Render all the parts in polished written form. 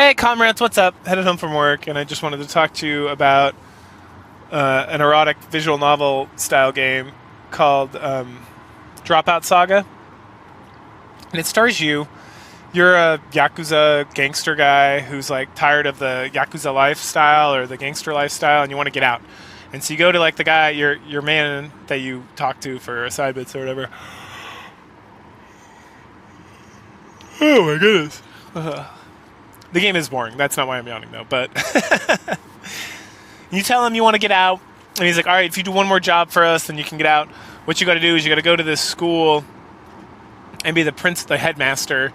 Hey, comrades, what's up? Headed home from work, and I just wanted to talk to you about an erotic visual novel style game called Out Saga. And it stars you. You're a Yakuza gangster guy who's like tired of the Yakuza lifestyle or the gangster lifestyle, and you want to get out. And so you go to like the guy, your man that you talk to for side bits or whatever. Oh my goodness. The game is boring. That's not why I'm yawning, though. But you tell him you want to get out, and he's like, all right, if you do one more job for us, then you can get out. What you got to do is you got to go to this school and be the headmaster.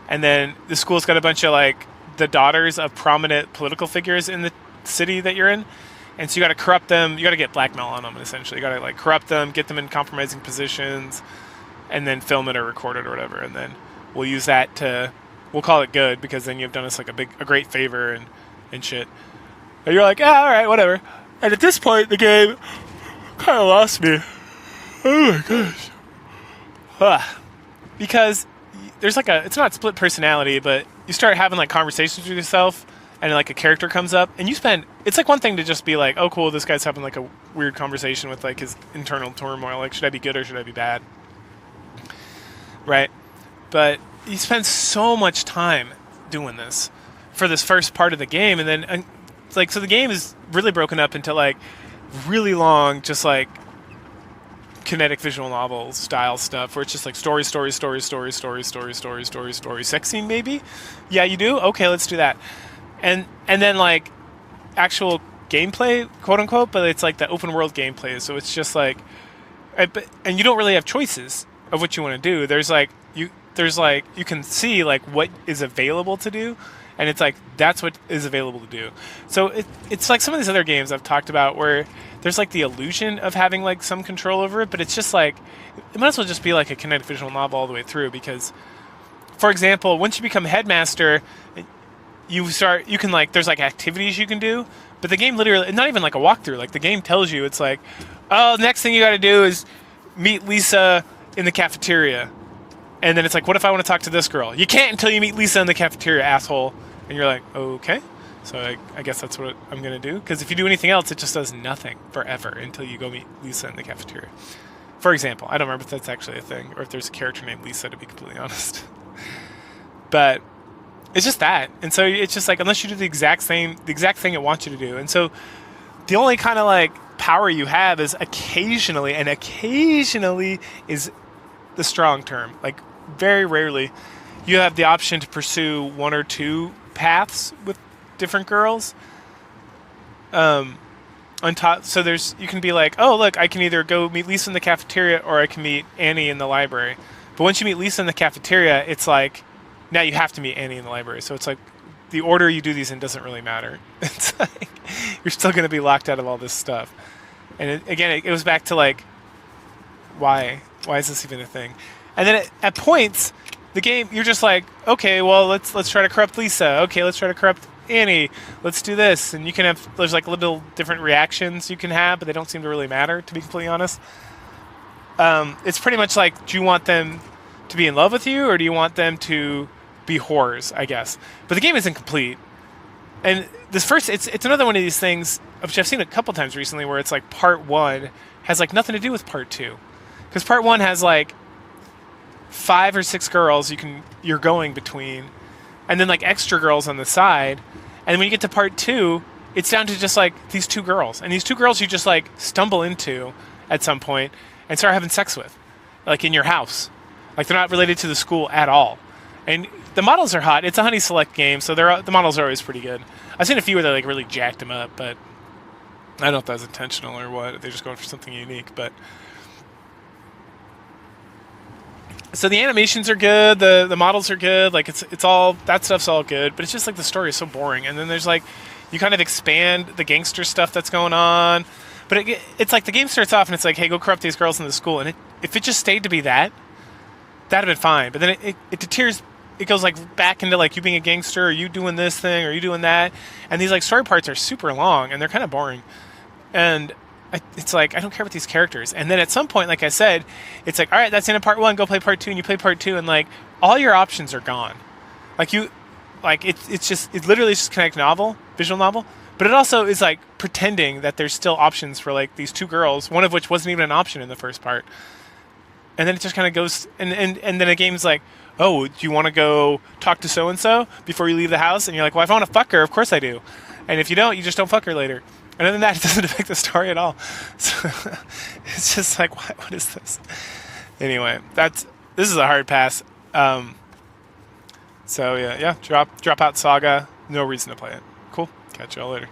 And then the school's got a bunch of, like, the daughters of prominent political figures in the city that you're in. And so you got to corrupt them. You got to get blackmail on them, essentially. You got to, like, corrupt them, get them in compromising positions, and then film it or record it or whatever. And then we'll use that to... We'll call it good because then you've done us like a great favor and shit. And you're like, all right, whatever. And at this point, the game kind of lost me. Oh my gosh. Because there's like it's not split personality, but you start having like conversations with yourself, and like a character comes up, and it's like one thing to just be like, oh cool, this guy's having like a weird conversation with like his internal turmoil, like should I be good or should I be bad? Right? But you spend so much time doing this for this first part of the game, and then like so the game is really broken up into like really long, just like kinetic visual novel style stuff where it's just like story, sex scene maybe. Yeah, you do. Okay, let's do that. And then like actual gameplay, quote unquote, but it's like the open world gameplay. So it's just like, and you don't really have choices of what you want to do. There's like you can see like what is available to do, and it's like that's what is available to do. So it's like some of these other games I've talked about where there's like the illusion of having like some control over it, but it's just like it might as well just be like a kinetic visual novel all the way through. Because, for example, once you become headmaster, you can like there's like activities you can do, but the game literally not even like a walkthrough. Like the game tells you it's like, oh, next thing you got to do is meet Lisa in the cafeteria. And then it's like, what if I want to talk to this girl? You can't until you meet Lisa in the cafeteria, asshole. And you're like, okay. So I guess that's what I'm going to do. Because if you do anything else, it just does nothing forever until you go meet Lisa in the cafeteria. For example, I don't remember if that's actually a thing or if there's a character named Lisa, to be completely honest. But it's just that. And so it's just like, unless you do the exact thing it wants you to do. And so the only kind of like power you have is occasionally, and occasionally is the strong term. Like, very rarely you have the option to pursue one or two paths with different girls on top. So you can be like, oh look, I can either go meet Lisa in the cafeteria or I can meet Annie in the library. But once you meet Lisa in the cafeteria, it's like now you have to meet Annie in the library. So it's like the order you do these in doesn't really matter. It's like you're still going to be locked out of all this stuff. And it goes back to like, why is this even a thing? And then at points, the game, you're just like, okay, well, let's try to corrupt Lisa. Okay, let's try to corrupt Annie. Let's do this. And there's like little different reactions you can have, but they don't seem to really matter, to be completely honest. It's pretty much like, do you want them to be in love with you, or do you want them to be whores, I guess? But the game isn't complete. And it's another one of these things, which I've seen a couple times recently, where it's like part one has like nothing to do with part two. Because part one has like 5 or 6 girls you're going between, and then like extra girls on the side. And when you get to part 2, it's down to just like these 2 girls, and these 2 girls you just like stumble into at some point and start having sex with, like in your house. Like they're not related to the school at all. And the models are hot. It's a Honey Select game, so the models are always pretty good. I've seen a few where they like really jacked them up, but I don't know if that was intentional or what. They're just going for something unique, but. So the animations are good, the models are good, like it's all, that stuff's all good, but it's just like the story is so boring. And then there's like, you kind of expand the gangster stuff that's going on, but it's like the game starts off and it's like, hey, go corrupt these girls in the school. And if it just stayed to be that'd have been fine. But then it deters, it goes like back into like you being a gangster, or you doing this thing, or you doing that. And these like story parts are super long and they're kind of boring. And it's like, I don't care about these characters. And then at some point, like I said, it's like, all right, that's the end of part 1, go play part 2, and you play part 2, and like all your options are gone. Like like it's literally just connect novel, visual novel, but it also is like pretending that there's still options for like these two girls, one of which wasn't even an option in the first part. And then it just kind of goes, and then a game's like, oh, do you want to go talk to so and so before you leave the house? And you're like, well, if I want to fuck her, of course I do. And if you don't, you just don't fuck her later. And other than that, it doesn't affect the story at all. So it's just like, what is this? Anyway, this is a hard pass. So yeah, drop Out Saga. No reason to play it. Cool. Catch y'all later.